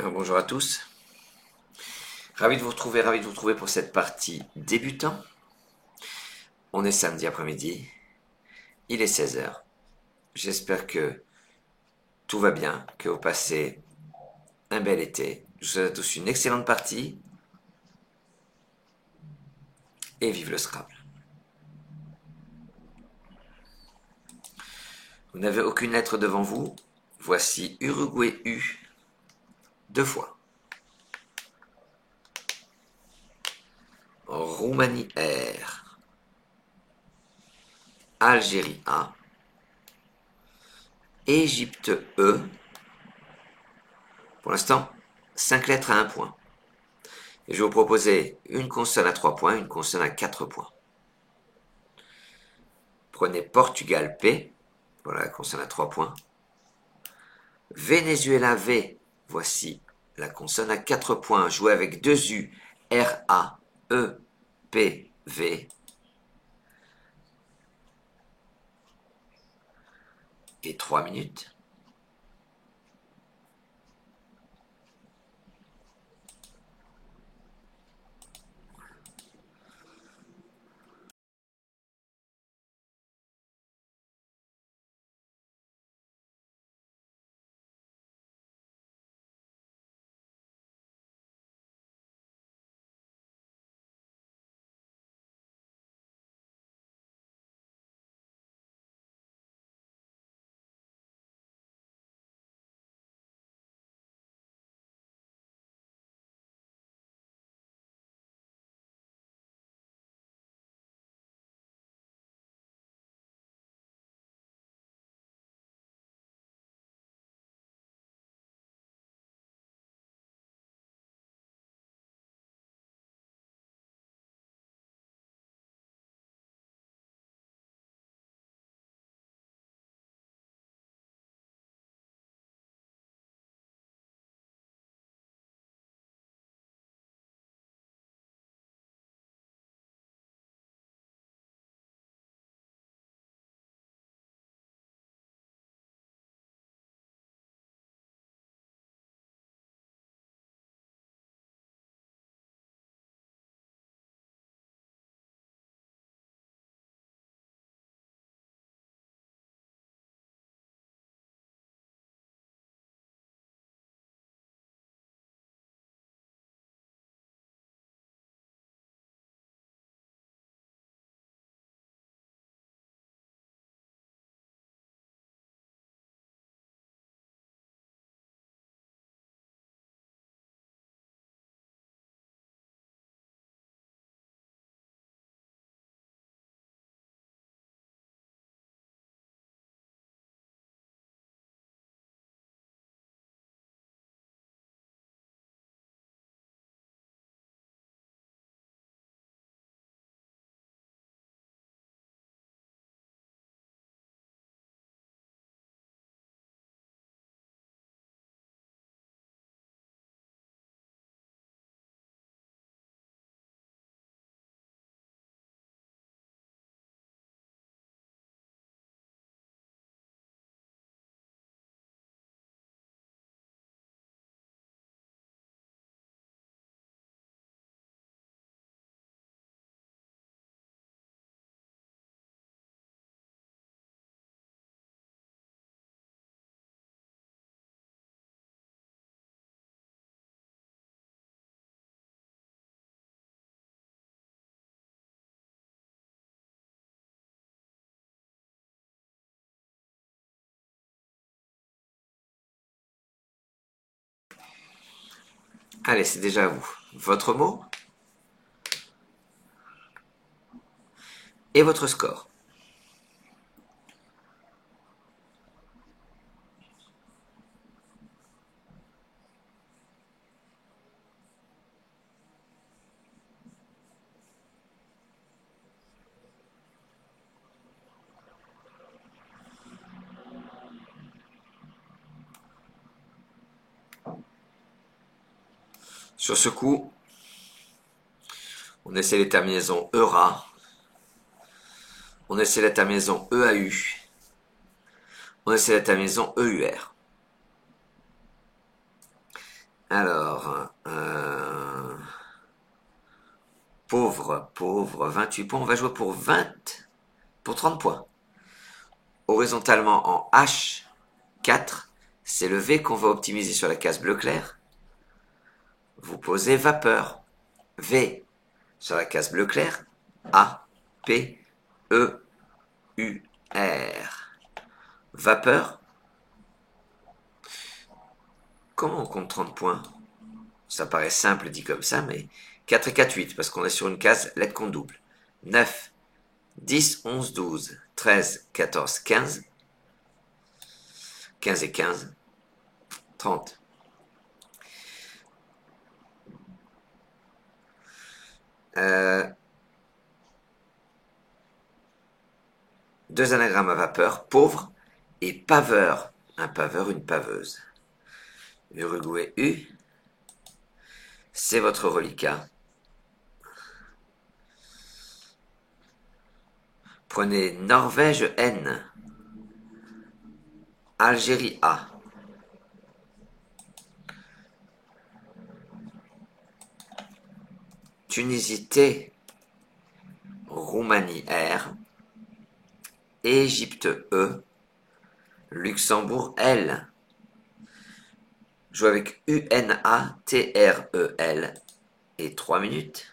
Alors, bonjour à tous. Ravi de vous retrouver pour cette partie débutant. On est samedi après-midi. Il est 16 heures. J'espère que tout va bien, que vous passez un bel été. Je vous souhaite à tous une excellente partie. Et vive le Scrabble. Vous n'avez aucune lettre devant vous. Voici Uruguay U. 2 fois. Roumanie R. Algérie A. Égypte E. Pour l'instant, 5 lettres à 1 point. Et je vais vous proposer une consonne à 3 points, une consonne à 4 points. Prenez Portugal P. Voilà la consonne à 3 points. Venezuela V. Voici la consonne à 4 points. Jouez avec 2 U. R, A, E, P, V. Et 3 minutes. Allez, c'est déjà à vous. Votre mot et votre score. Sur ce coup, on essaie les terminaisons ERA. On essaie la terminaison EAU. On essaie la terminaison EUR. pauvre, 28 points. On va jouer pour 30 points. Horizontalement en H4, c'est le V qu'on va optimiser sur la case bleu clair. Vous posez vapeur. V sur la case bleu clair. A, P, E, U, R. Vapeur. Comment on compte 30 points? Ça paraît simple dit comme ça, mais 4 et 4, 8, parce qu'on est sur une case lettre compte double. 9, 10, 11, 12, 13, 14, 15. 15 et 15, 30. Deux anagrammes à vapeur, pauvre et paveur. Un paveur, une paveuse. Uruguay U, c'est votre reliquat. Prenez Norvège N, Algérie A, Tunisie T, Roumanie R, Égypte E, Luxembourg L. Joue avec UNATREL et 3 minutes.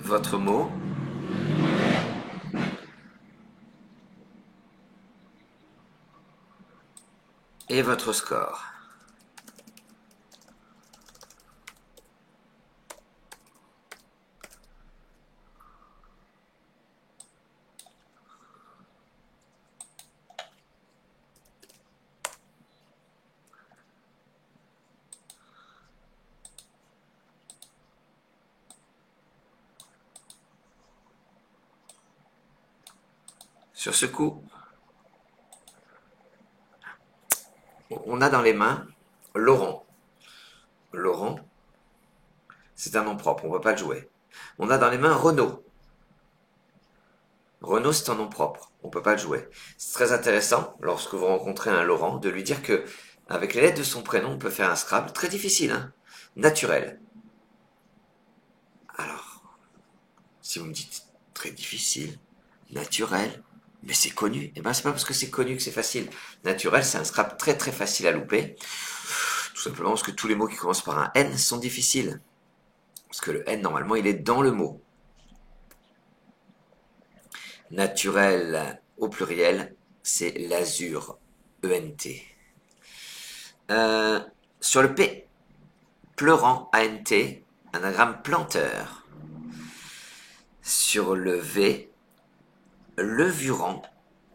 Votre mot et votre score. Sur ce coup, on a dans les mains Laurent. Laurent, c'est un nom propre, on ne peut pas le jouer. On a dans les mains Renaud. Renaud, c'est un nom propre, on ne peut pas le jouer. C'est très intéressant, lorsque vous rencontrez un Laurent, de lui dire que, avec les lettres de son prénom, on peut faire un Scrabble très difficile, hein, naturel. Alors, si vous me dites très difficile, naturel, mais c'est connu, eh ben c'est pas parce que c'est connu que c'est facile. Naturel, c'est un Scrabble très très facile à louper, tout simplement parce que tous les mots qui commencent par un N sont difficiles. Parce que le N, normalement, il est dans le mot. Naturel au pluriel, c'est l'azur, E-N-T. Sur le P, pleurant, A-N-T, anagramme planteur. Sur le V, levurant.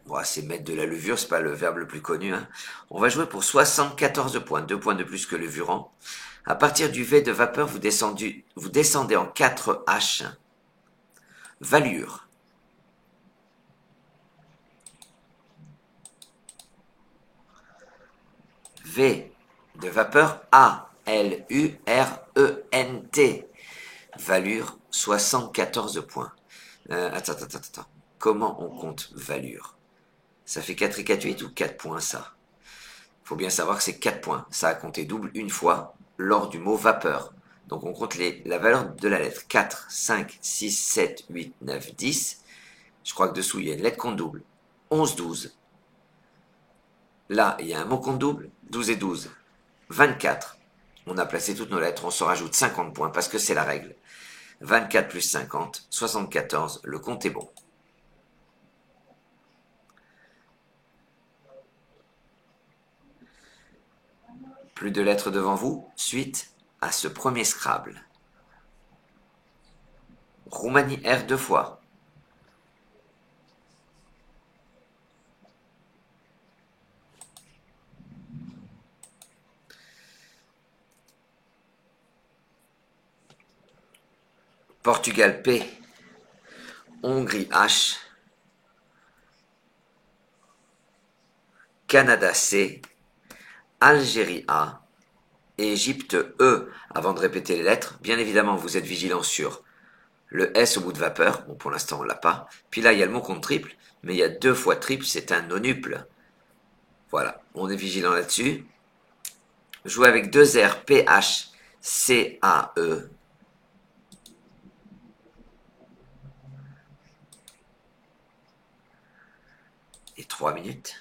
Bon, c'est mettre de la levure, c'est pas le verbe le plus connu, hein. On va jouer pour 74 points, 2 points de plus que levurant. À partir du V de vapeur, vous descendez en 4 H. Valure. V de vapeur, A-L-U-R-E-N-T. Valure, 74 points. Attends. Comment on compte valure? Ça fait 4 et 4, 8 ou 4 points, ça? Faut bien savoir que c'est 4 points. Ça a compté double une fois lors du mot vapeur. Donc on compte la valeur de la lettre. 4, 5, 6, 7, 8, 9, 10. Je crois que dessous, il y a une lettre compte double. 11, 12. Là, il y a un mot compte double. 12 et 12. 24. On a placé toutes nos lettres. On se rajoute 50 points parce que c'est la règle. 24 plus 50, 74. Le compte est bon. Plus de lettres devant vous, suite à ce premier Scrabble. Roumanie R 2 fois. Portugal P. Hongrie H. Canada C. Algérie A. Égypte E. Avant de répéter les lettres, bien évidemment, vous êtes vigilant sur le S au bout de vapeur. Bon, pour l'instant, on l'a pas. Puis là, il y a le mot compte triple, mais il y a 2 fois triple, c'est un nonuple. Voilà, on est vigilant là-dessus. Jouer avec 2 R, P, H, C, A, E. Et 3 minutes.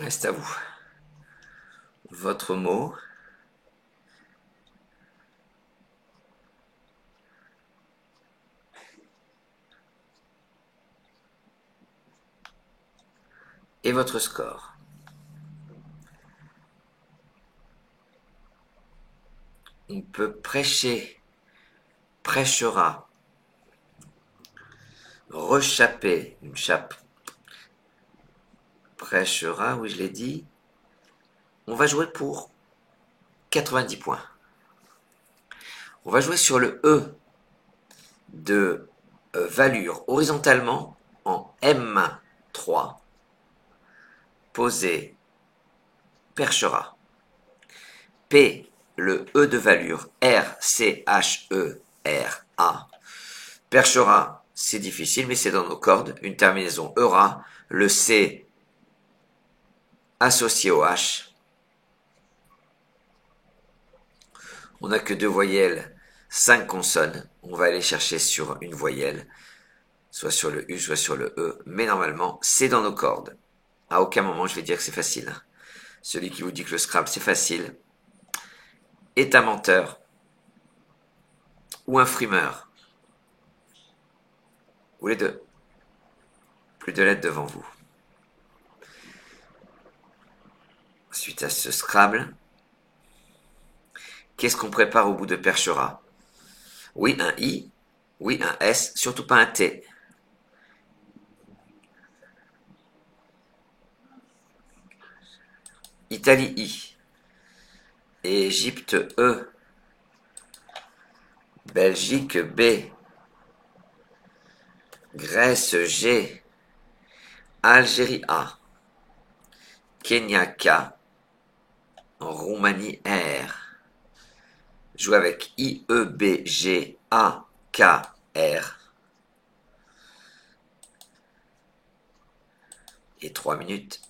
Reste à vous. Votre mot. Et votre score. On peut prêcher, prêchera, rechapper, une chape, prêchera, oui je l'ai dit. On va jouer pour 90 points. On va jouer sur le E de valure horizontalement en M3, posé, perchera. P, le E de valure R-C-H-E-R-A. Perchera, c'est difficile, mais c'est dans nos cordes. Une terminaison ERA, le C associé au H. On n'a que deux voyelles, 5 consonnes. On va aller chercher sur une voyelle, soit sur le U, soit sur le E. Mais normalement, c'est dans nos cordes. À aucun moment, je vais dire que c'est facile. Celui qui vous dit que le Scrabble, c'est facile, est un menteur ou un frimeur. Ou les deux. Plus de lettres devant vous. Suite à ce Scrabble, qu'est-ce qu'on prépare au bout de perchera? Oui, un I. Oui, un S. Surtout pas un T. Italie I. Égypte E. Belgique B. Grèce G. Algérie A. Kenya K. Roumanie R. Joue avec I E B G A K R. Et 3 minutes.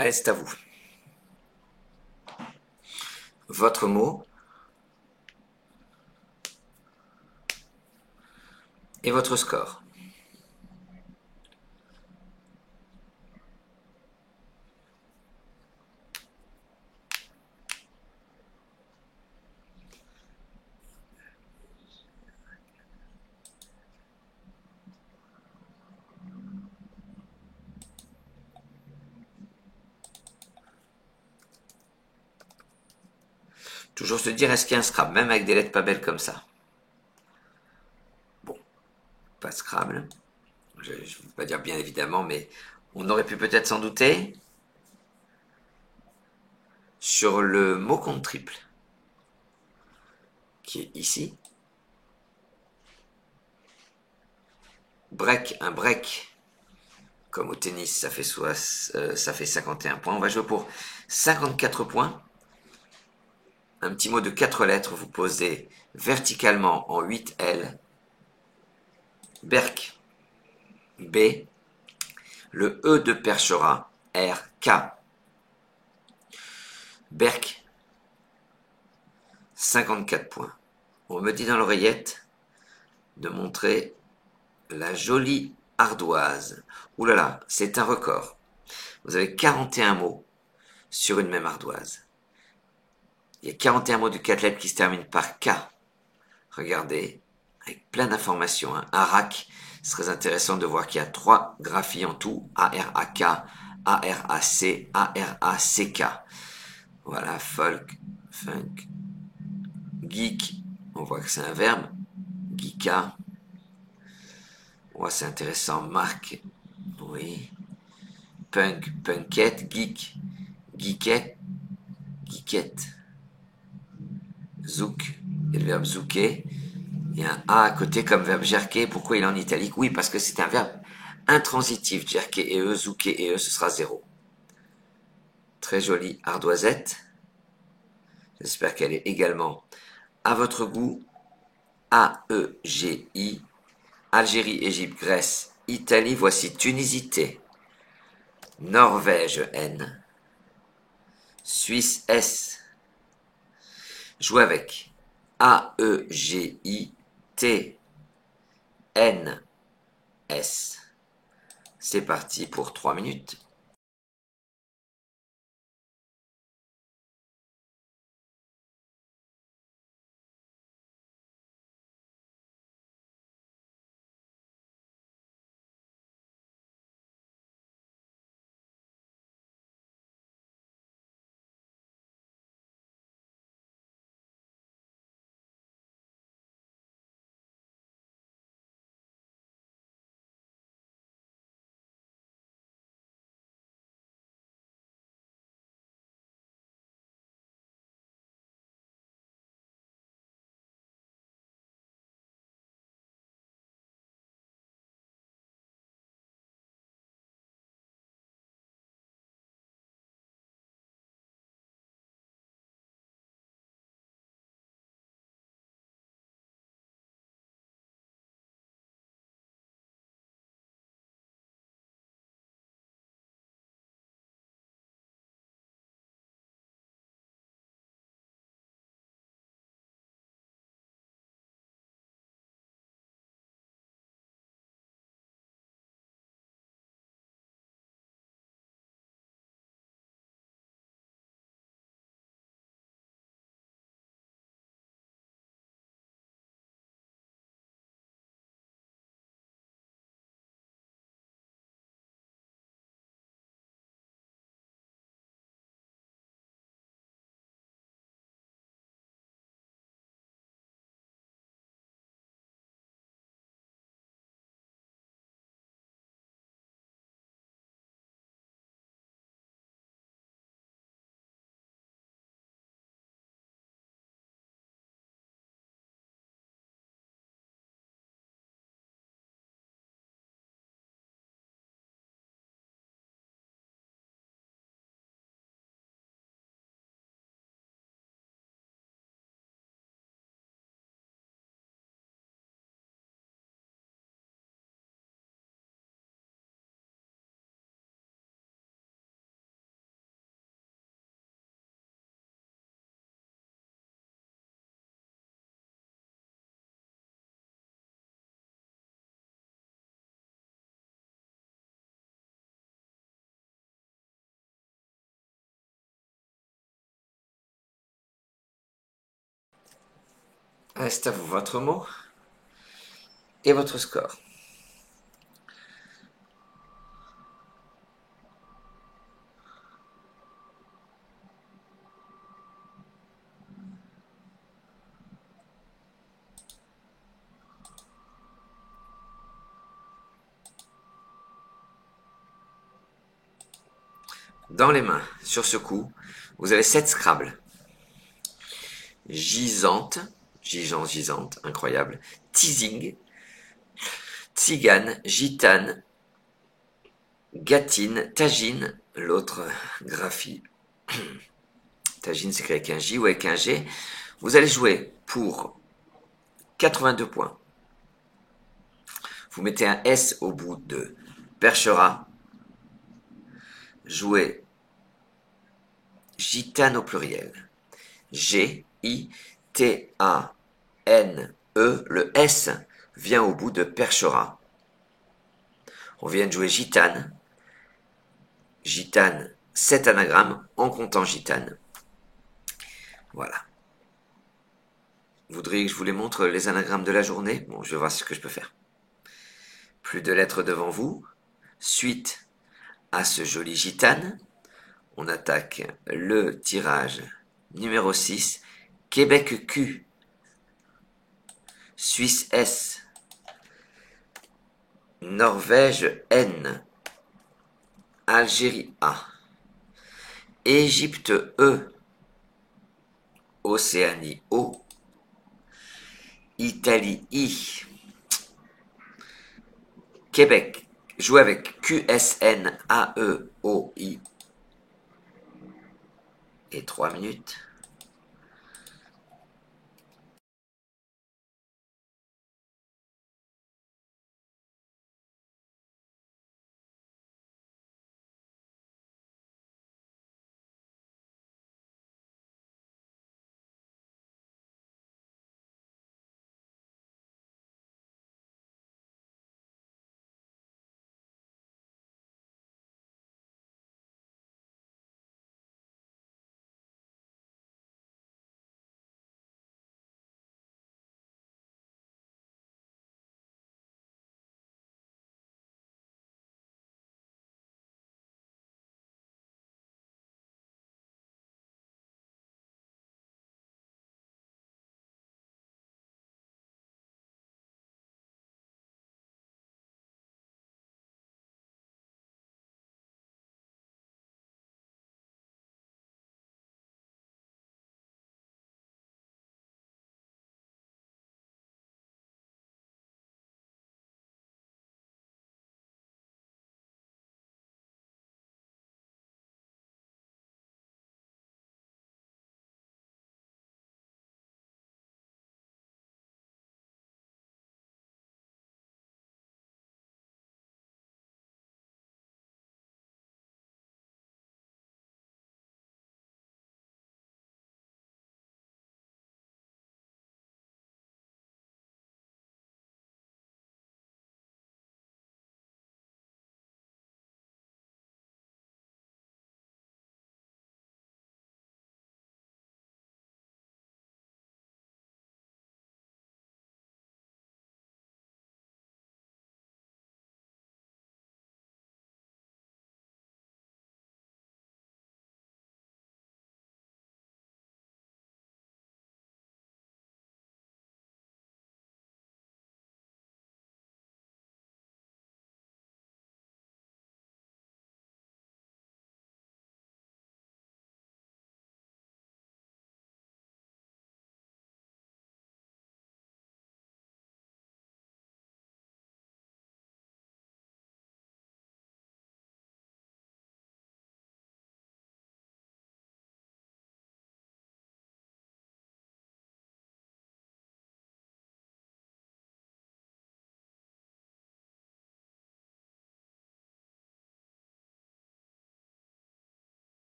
Allez, c'est à vous. Votre mot et votre score. Toujours se dire, est-ce qu'il y a un Scrabble, même avec des lettres pas belles comme ça. Bon, pas de Scrabble. Je ne veux pas dire bien évidemment, mais on aurait pu peut-être s'en douter. Sur le mot compte triple, qui est ici. Break, un break, comme au tennis, ça fait 51 points. On va jouer pour 54 points. Un petit mot de 4 lettres, vous posez verticalement en 8 L. Berk, B. Le E de Percherat, R, K. Berk, 54 points. On me dit dans l'oreillette de montrer la jolie ardoise. Ouh là là, c'est un record. Vous avez 41 mots sur une même ardoise. Il y a 41 mots de 4 lettres qui se terminent par K. Regardez, avec plein d'informations. Hein. Arac, ce serait intéressant de voir qu'il y a 3 graphies en tout. A-R-A-K, A-R-A-C, A-R-A-C-K. Voilà, folk, funk, geek, on voit que c'est un verbe. Geeka. Ouais, c'est intéressant. Marque, oui. Punk, punkette, geek, geekette, geekette. Zouk, et le verbe zouker. Il y a un A à côté comme verbe jerker. Pourquoi il est en italique? Oui, parce que c'est un verbe intransitif. Jerker et E, zouker et E, ce sera 0. Très jolie ardoisette. J'espère qu'elle est également à votre goût. A-E-G-I. Algérie, Égypte, Grèce, Italie. Voici Tunisie T. Norvège N. Suisse S. Jouez avec. A-E-G-I-T-N-S. C'est parti pour 3 minutes. C'est à vous votre mot et votre score. dans les mains, sur ce coup, vous avez 7 Scrabble. Gisante, gisante, incroyable. Teasing, tzigane, gitane, gatine, tagine, l'autre graphie. Tagine s'écrit avec un J ou avec un G. Vous allez jouer pour 82 points. Vous mettez un S au bout de perchera. Jouez gitane au pluriel. G-I-T-A-N-E. Le S vient au bout de perchera. On vient de jouer gitane. Gitane, 7 anagrammes en comptant gitane. Voilà. Vous voudriez que je vous les montre les anagrammes de la journée? Bon, je vais voir ce que je peux faire. Plus de lettres devant vous. Suite à ce joli gitane, on attaque le tirage numéro 6. Québec Q. Suisse S. Norvège N. Algérie A. Égypte E. Océanie O. Italie I. Québec. Jouez avec QSNAEOI. Et 3 minutes.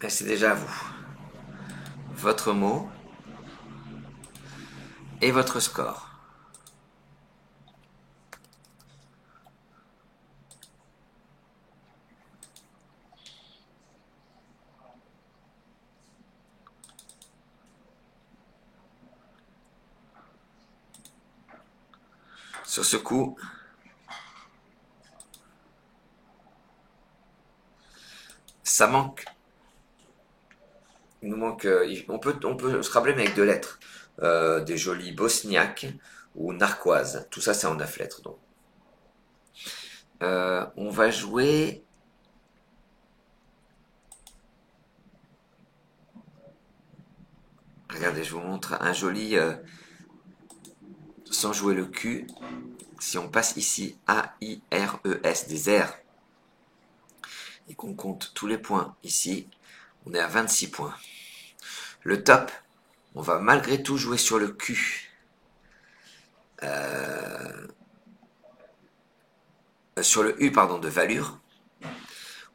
Et c'est déjà à vous. Votre mot et votre score. Sur ce coup, Ça manque. Il nous manque. On peut se rappeler mais avec deux lettres. Des jolis bosniaques ou narquoises. Tout ça, c'est en 9 lettres. Donc. On va jouer. Regardez, je vous montre un joli. Sans jouer le Q. Si on passe ici A-I-R-E-S, des R, et qu'on compte tous les points ici, on est à 26 points. Le top, on va malgré tout jouer sur le Q. Sur le U, pardon, de Valure.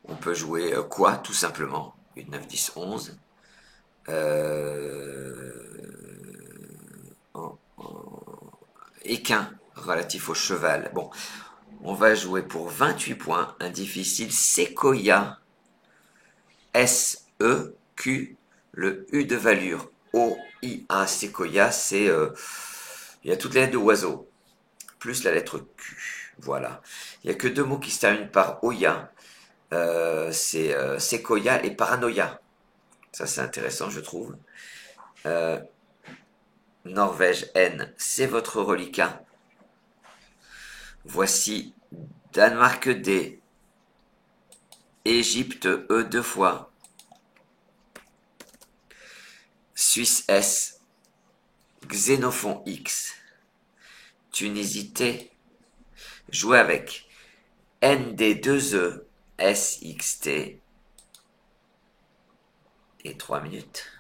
On peut jouer quoi, tout simplement. 8, 9, 10, 11. Équin, relatif au cheval. Bon, on va jouer pour 28 points un difficile Sequoia. S-E-Q, le U de Valure. O-I-A, Sequoia, c'est... il y a toutes les lettres de oiseau, plus la lettre Q. Voilà. Il n'y a que deux mots qui se terminent par Oya. C'est Sequoia et Paranoia. Ça, c'est intéressant, je trouve. Norvège, N, c'est votre reliquat. Voici Danemark, D. Égypte, E, deux fois. Suisse, S. Xénophon, X. Tunisie, T. Jouer avec ND2E, SXT. Et 3 minutes.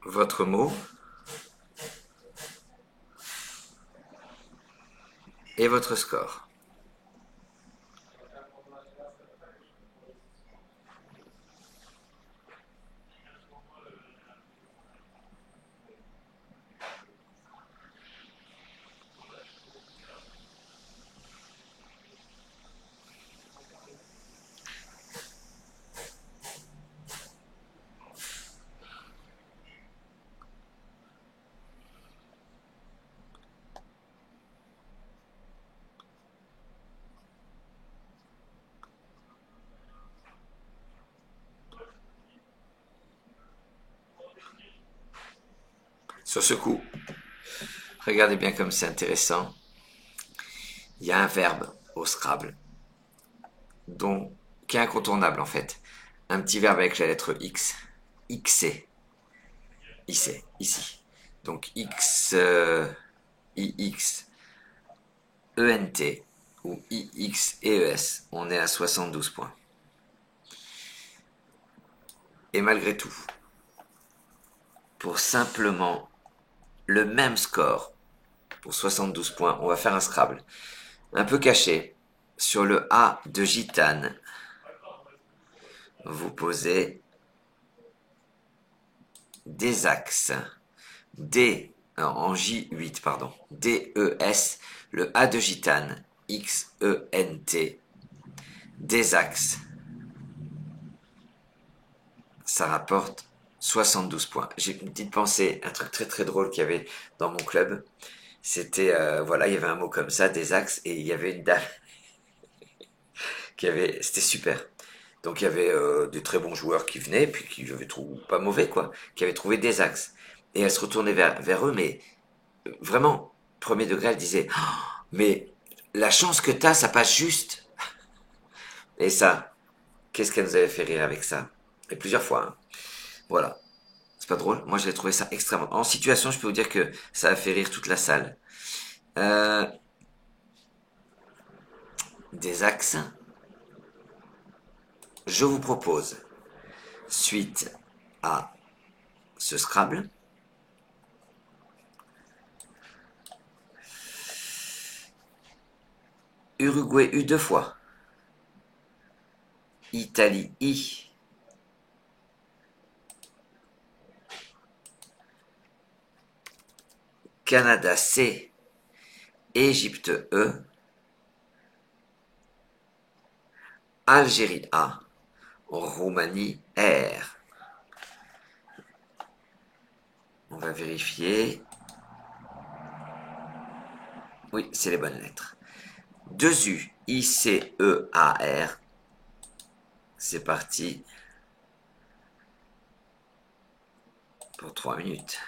Votre mot et votre score. Sur ce coup, regardez bien comme c'est intéressant. Il y a un verbe au Scrabble qui est incontournable en fait. Un petit verbe avec la lettre X. Xer. Ici. Ici. Donc X, IX, ENT ou IX et ES. On est à 72 points. Et malgré tout, pour simplement le même score, pour 72 points, on va faire un Scrabble. Un peu caché, sur le A de gitane, vous posez des axes. D, en J8, pardon. D-E-S, le A de gitane, X-E-N-T, des axes. Ça rapporte 72 points. J'ai une petite pensée, un truc très très drôle qu'il y avait dans mon club. C'était, voilà, il y avait un mot comme ça, des axes, et il y avait une dame c'était super. Donc il y avait des très bons joueurs qui venaient, puis qui j'avais trouvé pas mauvais quoi, qui avaient trouvé des axes. Et elle se retournait vers eux, mais vraiment, premier degré, elle disait, oh, mais la chance que t'as, ça passe juste. Et ça, qu'est-ce qu'elle nous avait fait rire avec ça? Et plusieurs fois, hein. Voilà. C'est pas drôle. Moi, j'ai trouvé ça extrêmement. En situation, je peux vous dire que ça a fait rire toute la salle. Euh, des axes. Je vous propose, suite à ce Scrabble, Uruguay U deux fois, Italie I, Canada C, Égypte E, Algérie A, Roumanie R. On va vérifier. Oui, c'est les bonnes lettres. 2 U, I, C, E, A, R. C'est parti pour 3 minutes.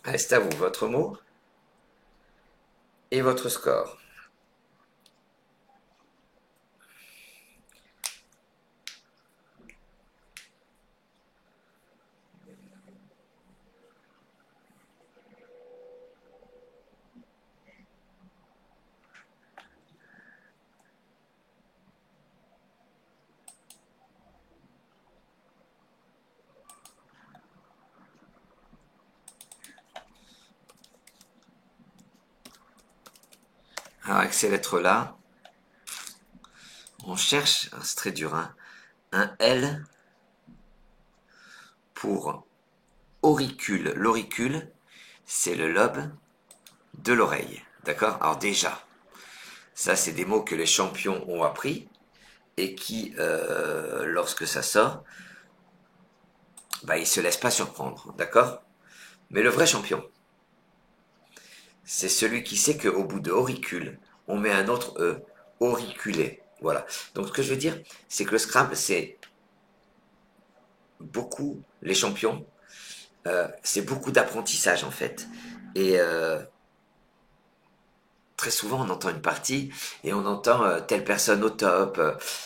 Reste à vous votre mot et votre score. Alors avec ces lettres-là, on cherche, c'est très dur, hein, un L pour auricule. L'auricule, c'est le lobe de l'oreille. D'accord? Alors déjà, ça c'est des mots que les champions ont appris et qui, lorsque ça sort, bah, ils se laissent pas surprendre. D'accord? Mais le vrai champion, c'est celui qui sait qu'au bout de auricule, on met un autre E, auriculé. Voilà. Donc ce que je veux dire, c'est que le Scrabble, c'est beaucoup, les champions, c'est beaucoup d'apprentissage en fait. Et très souvent, on entend une partie et on entend telle personne au top,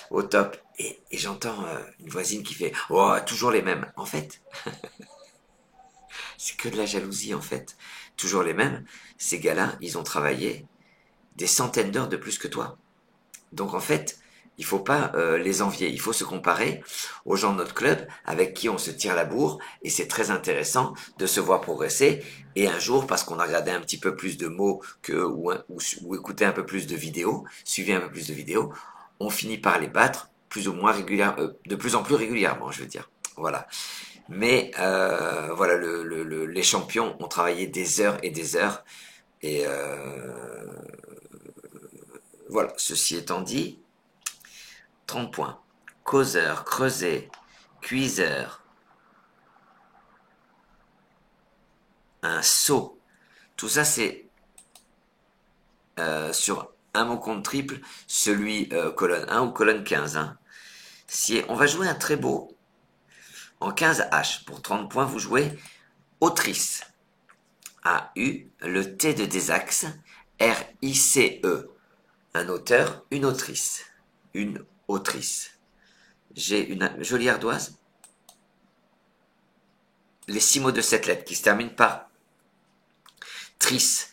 au top. Et j'entends une voisine qui fait oh, toujours les mêmes. En fait, c'est que de la jalousie en fait. Toujours les mêmes. Ces gars-là, ils ont travaillé des centaines d'heures de plus que toi. Donc en fait, il faut pas les envier, il faut se comparer aux gens de notre club avec qui on se tire la bourre et c'est très intéressant de se voir progresser et un jour parce qu'on a regardé un petit peu plus de mots que ou écouté un peu plus de vidéos, suivi un peu plus de vidéos, on finit par les battre plus ou moins régulièrement, de plus en plus régulièrement, je veux dire. Voilà. Mais voilà, les champions ont travaillé des heures et des heures et voilà. Ceci étant dit, 30 points. Causeur, creuset, cuiseur, un seau. Tout ça, c'est sur un mot compte triple, celui colonne 1 ou colonne 15. Hein. Si on va jouer un très beau en 15 H. Pour 30 points, vous jouez autrice. A-U, le T de Desaxe, R-I-C-E. Un auteur, une autrice. Une autrice. J'ai une jolie ardoise. Les 6 mots de cette lettre qui se terminent par trice.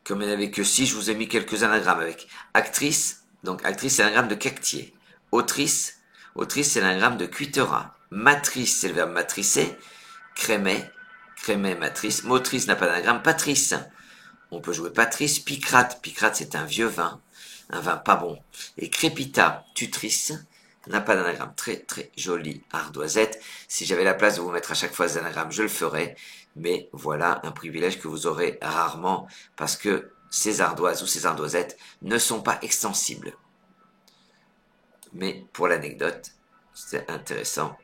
Comme il n'y en avait que 6, je vous ai mis quelques anagrammes avec actrice. Donc actrice, c'est l'anagramme de cactier. Autrice, autrice, c'est l'anagramme de cuitera. Matrice, c'est le verbe matricer. Crémet, crémet, matrice. Motrice n'a pas d'anagramme. Patrice, on peut jouer Patrice. Picrate, picrate, c'est un vieux vin. Un vin pas bon. Et crépita, tutrice, n'a pas d'anagramme. Très très jolie ardoisette. Si j'avais la place de vous mettre à chaque fois des anagrammes, je le ferais. Mais voilà un privilège que vous aurez rarement parce que ces ardoises ou ces ardoisettes ne sont pas extensibles. Mais pour l'anecdote, c'est intéressant.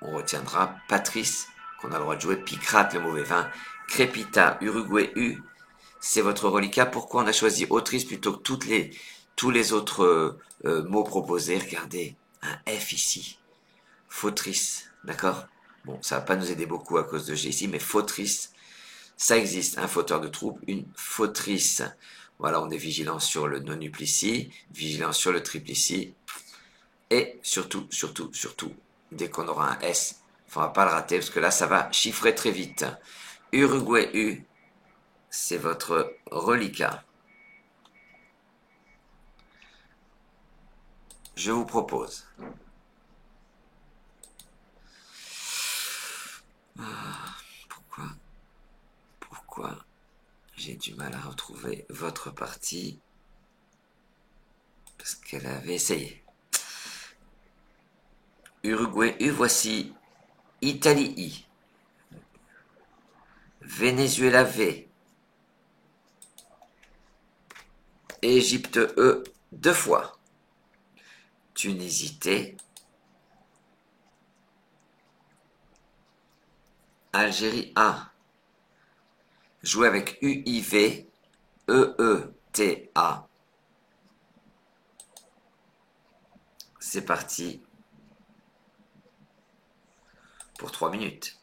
On retiendra Patrice, qu'on a le droit de jouer, Picrate, le mauvais vin, Crépita, Uruguay U, c'est votre reliquat. Pourquoi on a choisi autrice plutôt que tous les autres mots proposés? Regardez, un F ici. Fautrice, d'accord? Bon, ça va pas nous aider beaucoup à cause de G ici, mais fautrice, ça existe. Un fauteur de troupe, une fautrice. Voilà, on est vigilant sur le non-nuple ici, vigilant sur le triple ici. Et surtout, surtout, surtout, dès qu'on aura un S, il ne faudra pas le rater parce que là, ça va chiffrer très vite. Uruguay U, c'est votre reliquat. Je vous propose. Pourquoi j'ai du mal à retrouver votre partie? Parce qu'elle avait essayé. Uruguay U, voici Italie I. Venezuela V. Égypte E, 2 fois. Tunisie T. Algérie A. Jouer avec UIV, EETA. C'est parti pour 3 minutes.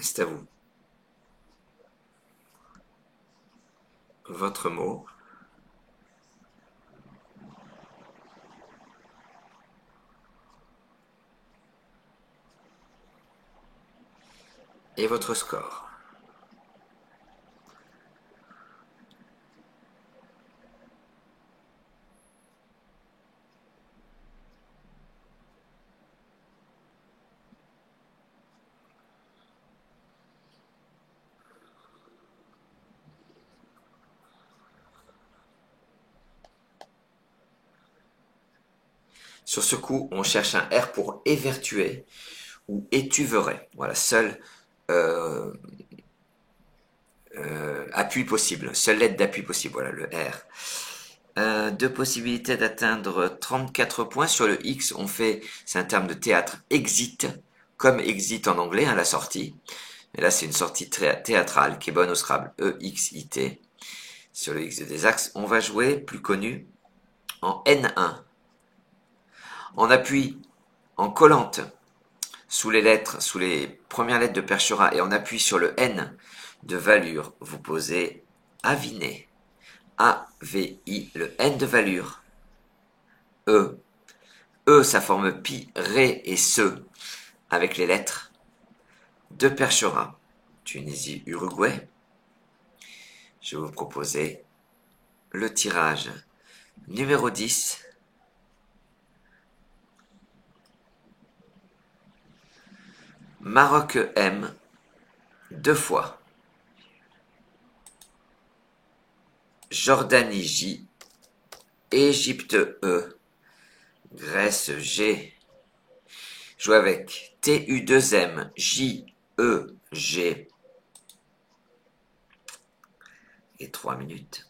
C'est à vous. Votre mot et votre score. Sur ce coup, on cherche un R pour évertuer ou étuverait. Voilà, seul euh, appui possible, seule lettre d'appui possible, voilà le R. Deux possibilités d'atteindre 34 points. Sur le X, on fait, c'est un terme de théâtre, exit, comme exit en anglais, hein, la sortie. Et là, c'est une sortie théâtrale qui est bonne au Scrabble, E-X-I-T. Sur le X des axes, on va jouer, plus connu, en N1. On appuie en collante sous les lettres, sous les premières lettres de Percherat et on appuie sur le N de Valure, vous posez Aviné. A-V-I, le N de Valure. E. E, ça forme Pi, Ré et Se avec les lettres de Percherat. Tunisie, Uruguay. Je vais vous proposer le tirage numéro 10. Maroc M, deux fois. Jordanie J, Égypte E, Grèce G. Joue avec TU2M, J, E, G. Et 3 minutes.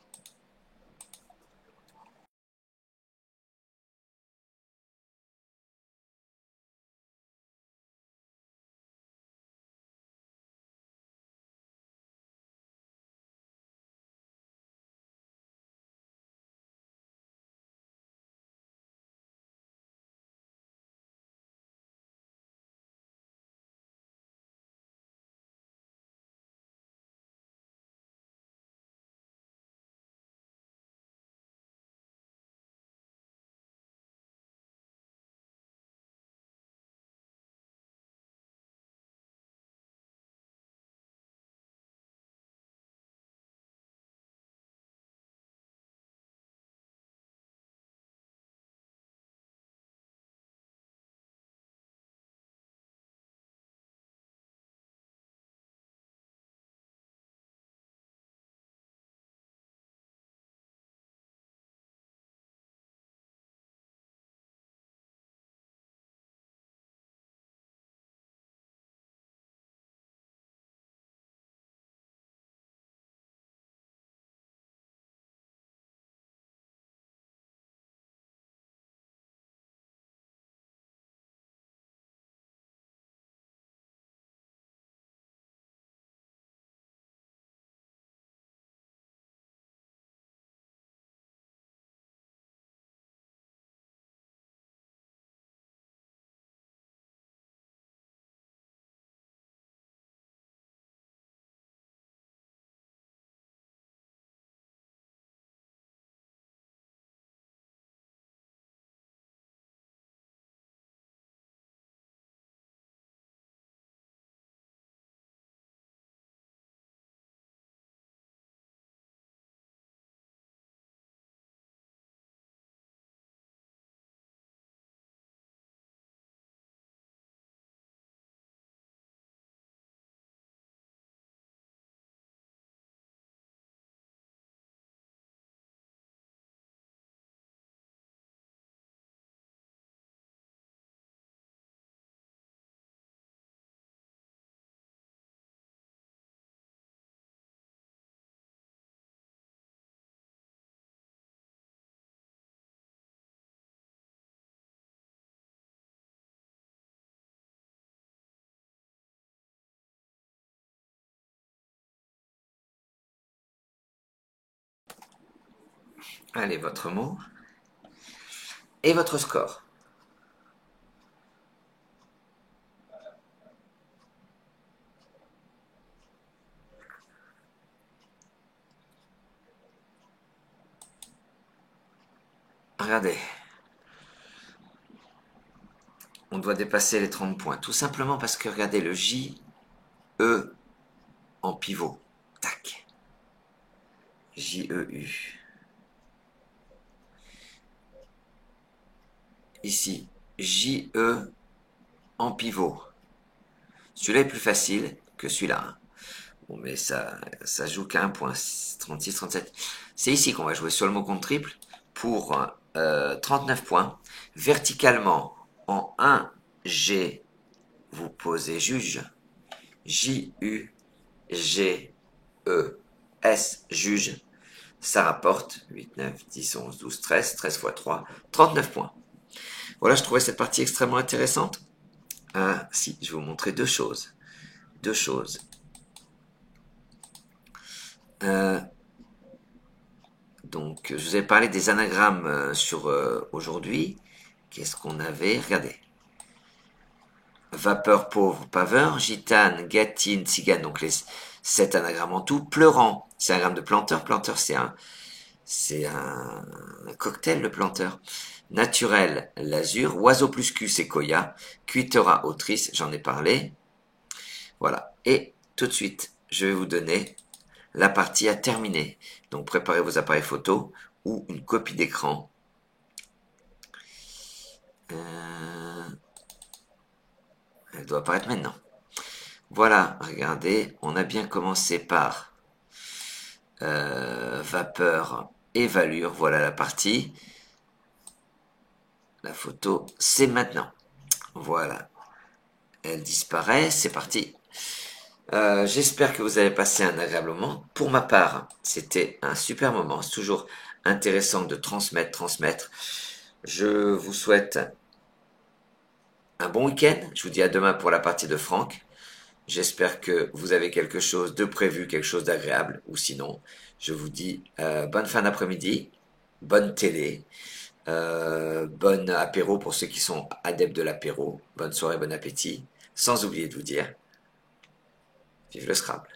Allez, votre mot et votre score. regardez. On doit dépasser les 30 points. Tout simplement parce que, regardez, le J, E en pivot. Tac. J, E, U. Ici, J, E en pivot. Celui-là est plus facile que celui-là. Hein. Bon, mais ça joue qu'à 1 point. 36, 37. C'est ici qu'on va jouer sur le mot compte triple pour 39 points. Verticalement, en 1, G, vous posez juge. J, U, G, E, S, juge. Ça rapporte 8, 9, 10, 11, 12, 13. 13 fois 3, 39 points. Voilà, je trouvais cette partie extrêmement intéressante. Ah, si, je vais vous montrer deux choses. Deux choses. Donc, je vous avais parlé des anagrammes sur aujourd'hui. Qu'est-ce qu'on avait? Regardez. Vapeur, pauvre, paveur. Gitane, gatine, tzigane. Donc, les 7 anagrammes en tout. Pleurant, c'est un gramme de planteur. Planteur, c'est un cocktail, le planteur. Naturel, l'azur. Oiseau plus Q, c'est Koya. Cuitera, autrice, j'en ai parlé. Voilà. Et tout de suite, je vais vous donner la partie à terminer. Donc, préparez vos appareils photo ou une copie d'écran. Elle doit apparaître maintenant. Voilà, regardez, on a bien commencé par vapeur et valure. Voilà la partie. La photo, c'est maintenant. Voilà. Elle disparaît, c'est parti. J'espère que vous avez passé un agréable moment. Pour ma part, c'était un super moment. C'est toujours intéressant de transmettre. Je vous souhaite un bon week-end. Je vous dis à demain pour la partie de Franck. J'espère que vous avez quelque chose de prévu, quelque chose d'agréable. Ou sinon, je vous dis bonne fin d'après-midi, bonne télé, bon apéro pour ceux qui sont adeptes de l'apéro. Bonne soirée, bon appétit. Sans oublier de vous dire, vive le Scrabble.